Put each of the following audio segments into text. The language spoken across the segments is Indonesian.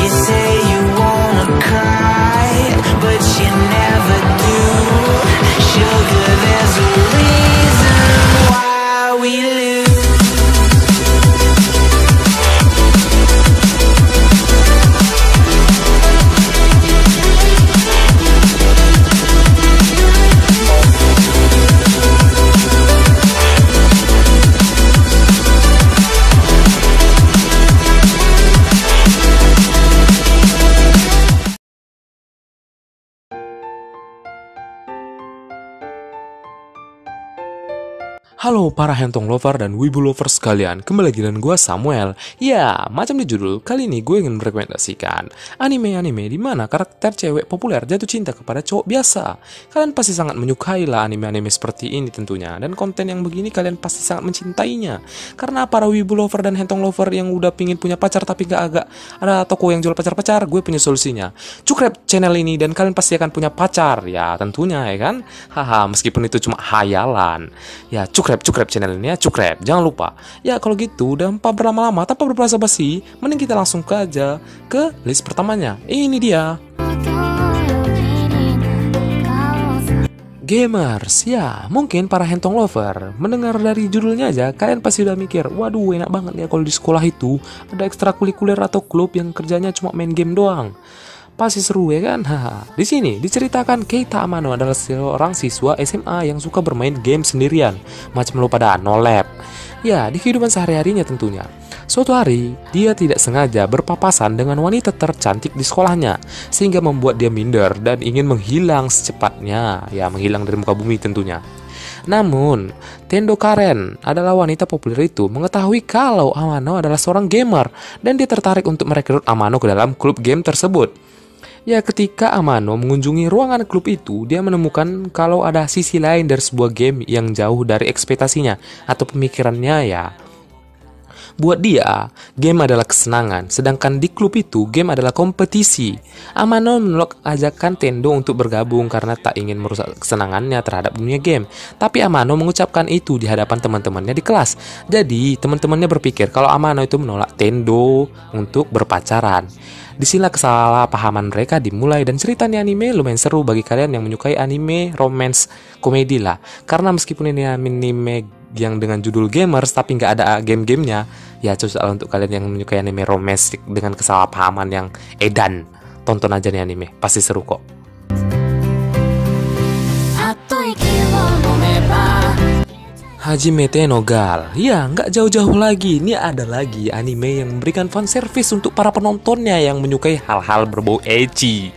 You say you wanna cry, but you never do. Sugar, there's a reason why we lose. Halo para Hentong Lover dan Wibu Lover sekalian, kembali lagi dengan gue Samuel. Ya, macam di judul, kali ini gue ingin merekomendasikan anime-anime di mana karakter cewek populer jatuh cinta kepada cowok biasa. Kalian pasti sangat menyukai lah anime-anime seperti ini tentunya, dan konten yang begini kalian pasti sangat mencintainya. Karena para Wibu Lover dan Hentong Lover yang udah pingin punya pacar tapi gak agak ada toko yang jual pacar-pacar, gue punya solusinya. Subscribe channel ini dan kalian pasti akan punya pacar, ya tentunya ya kan. Haha, meskipun itu cuma hayalan. Ya, subscribe channel ini ya, subscribe, jangan lupa. Ya kalau gitu, udah berlama-lama tanpa berbasa-basi, mending kita langsung aja ke list pertamanya. Ini dia. Gamers, ya mungkin para Hentong Lover mendengar dari judulnya aja kalian pasti udah mikir, waduh enak banget ya kalau di sekolah itu ada ekstrakurikuler atau klub yang kerjanya cuma main game doang. Pasti seru ya kan? Haha. Di sini diceritakan Keita Amano adalah seorang siswa SMA yang suka bermain game sendirian, macam lo pada no lab. Ya, di kehidupan sehari-harinya tentunya. Suatu hari, dia tidak sengaja berpapasan dengan wanita tercantik di sekolahnya, sehingga membuat dia minder dan ingin menghilang secepatnya. Ya, menghilang dari muka bumi tentunya. Namun, Tendo Karen adalah wanita populer itu mengetahui kalau Amano adalah seorang gamer dan dia tertarik untuk merekrut Amano ke dalam klub game tersebut. Ya, ketika Amano mengunjungi ruangan klub itu, dia menemukan kalau ada sisi lain dari sebuah game yang jauh dari ekspektasinya atau pemikirannya ya. Buat dia, game adalah kesenangan, sedangkan di klub itu game adalah kompetisi. Amano menolak ajakan Tendo untuk bergabung karena tak ingin merusak kesenangannya terhadap dunia game. Tapi Amano mengucapkan itu di hadapan teman-temannya di kelas. Jadi, teman-temannya berpikir kalau Amano itu menolak Tendo untuk berpacaran. Disinilah kesalahpahaman mereka dimulai dan ceritanya anime lumayan seru bagi kalian yang menyukai anime romance komedi lah. Karena meskipun ini anime yang dengan judul gamers tapi nggak ada game-gamenya, ya cocok untuk kalian yang menyukai anime romance dengan kesalahpahaman yang edan. Tonton aja nih anime, pasti seru kok. Hajimete no Gal. Ya, nggak jauh-jauh lagi. Ini ada lagi anime yang memberikan fan service untuk para penontonnya yang menyukai hal-hal berbau ecchi.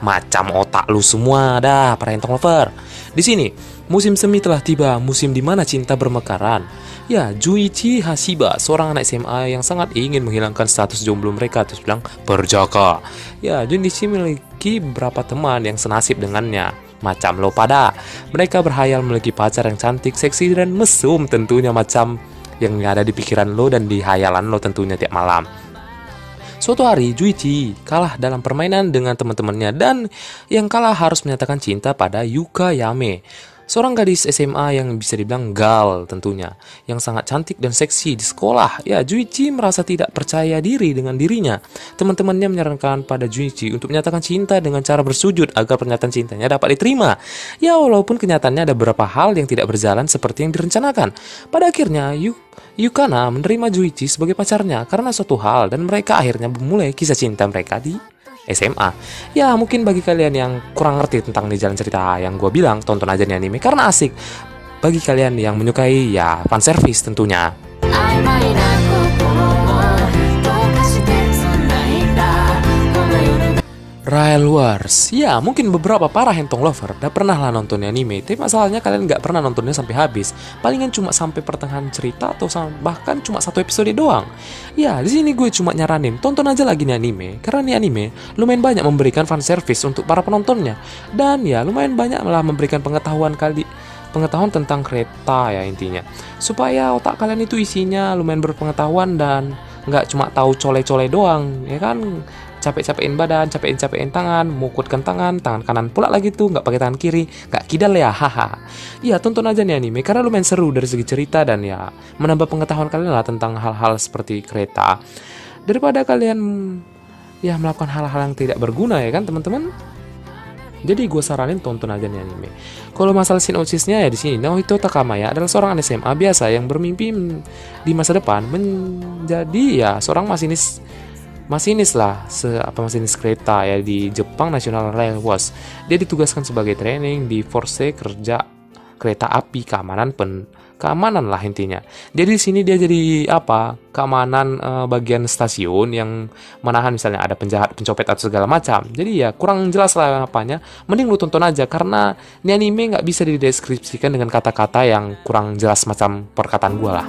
Macam otak lu semua dah, para Hentong Lover. Di sini, musim semi telah tiba, musim di mana cinta bermekaran. Ya, Juichi Hashiba, seorang anak SMA yang sangat ingin menghilangkan status jomblo mereka, terus bilang berjaka. Ya, Junichi memiliki beberapa teman yang senasib dengannya. Macam lo pada, mereka berhayal memiliki pacar yang cantik, seksi, dan mesum tentunya macam yang ada di pikiran lo dan di hayalan lo tentunya tiap malam. Suatu hari, Juichi kalah dalam permainan dengan teman-temannya dan yang kalah harus menyatakan cinta pada Yuka Yame, seorang gadis SMA yang bisa dibilang gal tentunya, yang sangat cantik dan seksi di sekolah. Ya, Juichi merasa tidak percaya diri dengan dirinya. Teman-temannya menyarankan pada Juichi untuk menyatakan cinta dengan cara bersujud agar pernyataan cintanya dapat diterima. Ya, walaupun kenyataannya ada beberapa hal yang tidak berjalan seperti yang direncanakan. Pada akhirnya, Yukana menerima Juichi sebagai pacarnya karena suatu hal dan mereka akhirnya memulai kisah cinta mereka di SMA. Ya, mungkin bagi kalian yang kurang ngerti tentang nih jalan cerita yang gue bilang, tonton aja nih anime karena asik. Bagi kalian yang menyukai ya fan service tentunya. Rail Wars. Ya, mungkin beberapa para Hentong Lover udah pernah lah nonton anime, tapi masalahnya kalian nggak pernah nontonnya sampai habis. Palingan cuma sampai pertengahan cerita atau bahkan cuma satu episode doang. Ya, di sini gue cuma nyaranin tonton aja lagi nih anime, karena nih anime lumayan banyak memberikan fan service untuk para penontonnya. Dan ya, lumayan banyak malah memberikan pengetahuan tentang kereta ya intinya. Supaya otak kalian itu isinya lumayan berpengetahuan dan nggak cuma tahu cole-cole doang, ya kan? Capek-capekin badan, capekin tangan, mengukutkan tangan kanan pula lagi tuh, nggak pakai tangan kiri, nggak kidal ya, haha. Iya, tonton aja nih anime karena lumayan seru dari segi cerita dan ya menambah pengetahuan kalian lah tentang hal-hal seperti kereta. Daripada kalian ya melakukan hal-hal yang tidak berguna ya kan teman-teman. Jadi gue saranin tonton aja nih anime. Kalau masalah sinopsisnya ya di sini, Naohito Takamaya adalah seorang anak SMA biasa yang bermimpi di masa depan menjadi ya seorang masinis kereta ya di Jepang National Railways. Dia ditugaskan sebagai training di Force kerja kereta api keamanan lah intinya. Jadi di sini dia jadi keamanan bagian stasiun yang menahan misalnya ada penjahat, pencopet atau segala macam. Jadi ya kurang jelas lah apanya. Mending lu tonton aja karena ini anime nggak bisa dideskripsikan dengan kata-kata yang kurang jelas macam perkataan gue lah.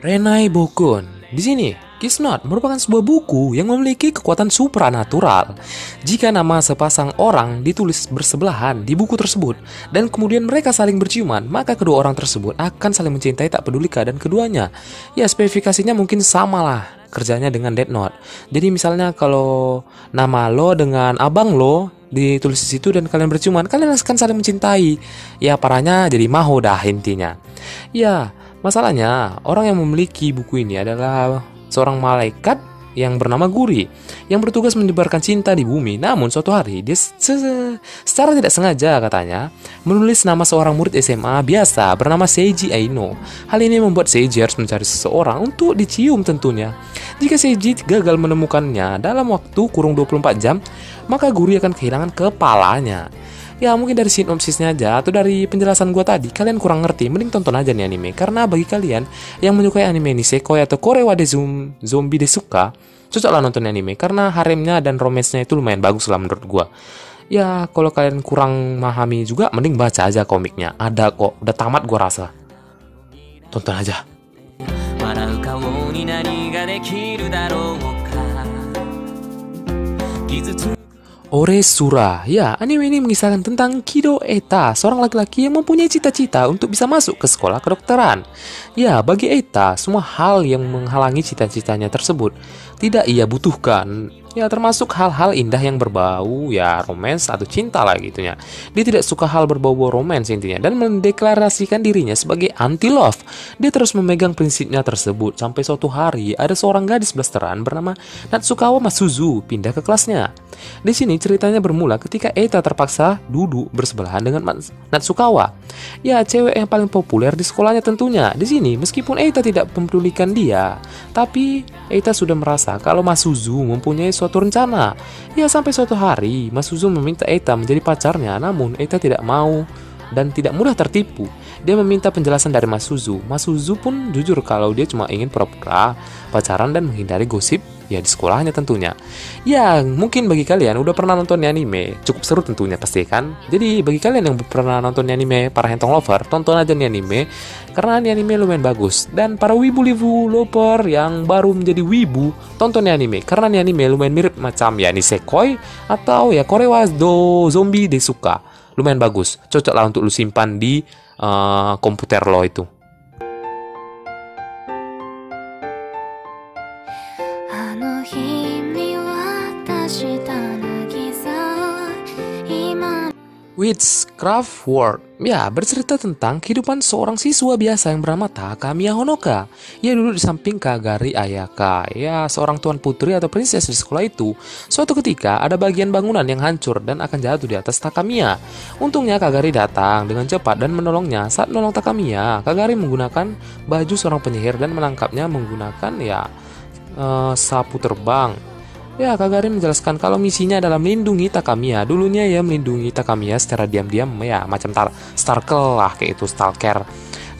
Renai Bokun. Di sini, Kiss Not merupakan sebuah buku yang memiliki kekuatan supranatural. Jika nama sepasang orang ditulis bersebelahan di buku tersebut dan kemudian mereka saling berciuman, maka kedua orang tersebut akan saling mencintai tak peduli keadaan keduanya. Ya, spesifikasinya mungkin sama lah kerjanya dengan Death Note. Jadi misalnya kalau nama lo dengan abang lo ditulis di situ dan kalian berciuman, kalian akan saling mencintai. Ya, parahnya jadi maho dah intinya. Ya, masalahnya orang yang memiliki buku ini adalah seorang malaikat yang bernama Guri yang bertugas menyebarkan cinta di bumi. Namun suatu hari dia secara tidak sengaja katanya menulis nama seorang murid SMA biasa bernama Seiji Aino. Hal ini membuat Seiji harus mencari seseorang untuk dicium tentunya. Jika Seiji gagal menemukannya dalam waktu kurung 24 jam, maka Guri akan kehilangan kepalanya. Ya mungkin dari sinopsisnya aja atau dari penjelasan gue tadi kalian kurang ngerti, mending tonton aja nih anime. Karena bagi kalian yang menyukai anime nisekoi atau korewa de zombie desuka, cocoklah nonton anime karena haremnya dan romansnya itu lumayan bagus lah menurut gue. Ya kalau kalian kurang memahami juga mending baca aja komiknya, ada kok, udah tamat gue rasa. Tonton aja. Oresura. Ya, anime ini mengisahkan tentang Kido Eta, seorang laki-laki yang mempunyai cita-cita untuk bisa masuk ke sekolah kedokteran. Ya, bagi Eta, semua hal yang menghalangi cita-citanya tersebut tidak ia butuhkan. Ya, termasuk hal-hal indah yang berbau ya romance atau cinta lah gitunya. Dia tidak suka hal berbau-bau romance intinya dan mendeklarasikan dirinya sebagai anti-love. Dia terus memegang prinsipnya tersebut sampai suatu hari ada seorang gadis blasteran bernama Natsukawa Masuzu pindah ke kelasnya. Di sini ceritanya bermula ketika Eita terpaksa duduk bersebelahan dengan Natsukawa. Ya, cewek yang paling populer di sekolahnya tentunya. Di sini meskipun Eita tidak mempedulikan dia, tapi Eita sudah merasa kalau Masuzu mempunyai suatu rencana. Ya, sampai suatu hari Masuzu meminta Eita menjadi pacarnya, namun Eita tidak mau dan tidak mudah tertipu. Dia meminta penjelasan dari Masuzu. Masuzu pun jujur kalau dia cuma ingin pura-pura pacaran dan menghindari gosip ya di sekolahnya tentunya. Ya, mungkin bagi kalian udah pernah nonton anime, cukup seru tentunya pasti kan. Jadi bagi kalian yang pernah nonton anime para Hentong Lover, tonton aja nih anime karena ini anime lumayan bagus. Dan para wibu-wibu lover yang baru menjadi wibu, tonton nih anime karena ini anime lumayan mirip macam ya nisekoi atau ya korewa do zombie desuka. Lumayan bagus, cocok lah untuk lu simpan di komputer lo itu. Witchcraft World, ya bercerita tentang kehidupan seorang siswa biasa yang bernama Takamiya Honoka. Ia duduk di samping Kagari Ayaka, ya seorang tuan putri atau princess di sekolah itu. Suatu ketika ada bagian bangunan yang hancur dan akan jatuh di atas Takamiya. Untungnya Kagari datang dengan cepat dan menolongnya. Saat menolong Takamiya, Kagari menggunakan baju seorang penyihir dan menangkapnya menggunakan sapu terbang. Ya, Kagari menjelaskan kalau misinya adalah melindungi Takamiya. Dulunya ia melindungi Takamiya secara diam-diam ya, macam stalker lah kayak itu, stalker.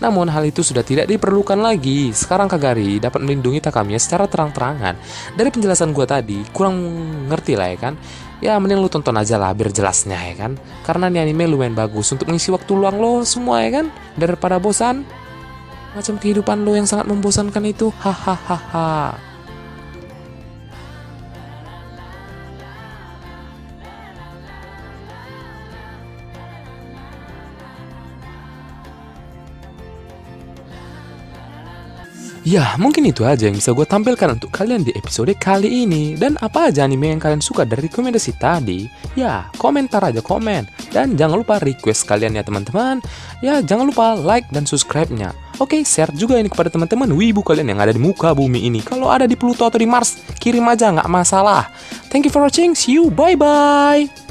Namun hal itu sudah tidak diperlukan lagi. Sekarang Kagari dapat melindungi Takamiya secara terang-terangan. Dari penjelasan gue tadi, kurang ngerti lah ya kan. Ya, mending lu tonton aja lah biar jelasnya ya kan. Karena ini anime lumayan bagus untuk mengisi waktu luang lo semua ya kan. Daripada bosan, macam kehidupan lo yang sangat membosankan itu. Hahaha. Ya, mungkin itu aja yang bisa gue tampilkan untuk kalian di episode kali ini. Dan apa aja anime yang kalian suka dari rekomendasi tadi? Ya, komentar aja komen. Dan jangan lupa request kalian ya teman-teman. Ya, jangan lupa like dan subscribe-nya. Oke, share juga ini kepada teman-teman wibu kalian yang ada di muka bumi ini. Kalau ada di Pluto atau di Mars, kirim aja, nggak masalah. Thank you for watching, see you, bye-bye.